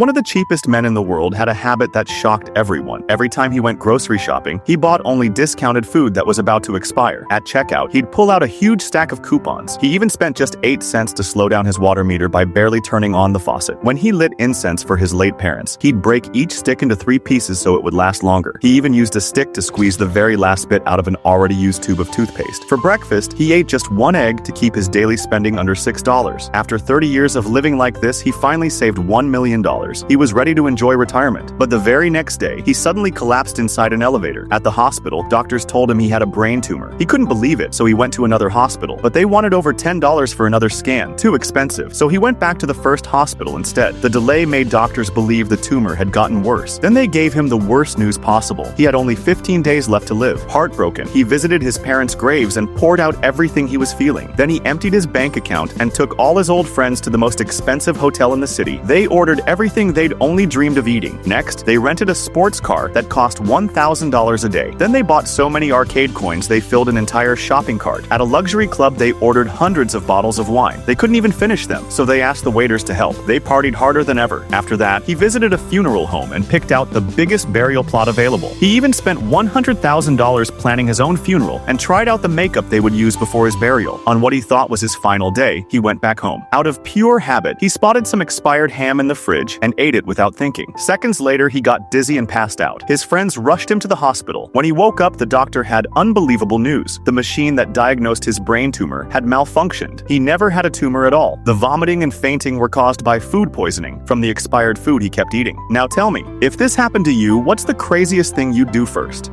One of the cheapest men in the world had a habit that shocked everyone. Every time he went grocery shopping, he bought only discounted food that was about to expire. At checkout, he'd pull out a huge stack of coupons. He even spent just 8 cents to slow down his water meter by barely turning on the faucet. When he lit incense for his late parents, he'd break each stick into 3 pieces so it would last longer. He even used a stick to squeeze the very last bit out of an already used tube of toothpaste. For breakfast, he ate just 1 egg to keep his daily spending under $6. After 30 years of living like this, he finally saved $1 million. He was ready to enjoy retirement. But the very next day, he suddenly collapsed inside an elevator. At the hospital, doctors told him he had a brain tumor. He couldn't believe it, so he went to another hospital. But they wanted over $10 for another scan. Too expensive. So he went back to the first hospital instead. The delay made doctors believe the tumor had gotten worse. Then they gave him the worst news possible. He had only 15 days left to live. Heartbroken, he visited his parents' graves and poured out everything he was feeling. Then he emptied his bank account and took all his old friends to the most expensive hotel in the city. They ordered everything they'd only dreamed of eating. Next, they rented a sports car that cost $1,000 a day. Then they bought so many arcade coins they filled an entire shopping cart. At a luxury club, they ordered hundreds of bottles of wine. They couldn't even finish them, so they asked the waiters to help. They partied harder than ever. After that, he visited a funeral home and picked out the biggest burial plot available. He even spent $100,000 planning his own funeral and tried out the makeup they would use before his burial. On what he thought was his final day, he went back home. Out of pure habit, he spotted some expired ham in the fridge and ate it without thinking. Seconds later, he got dizzy and passed out. His friends rushed him to the hospital. When he woke up, the doctor had unbelievable news. The machine that diagnosed his brain tumor had malfunctioned. He never had a tumor at all. The vomiting and fainting were caused by food poisoning from the expired food he kept eating. Now tell me, if this happened to you, what's the craziest thing you'd do first?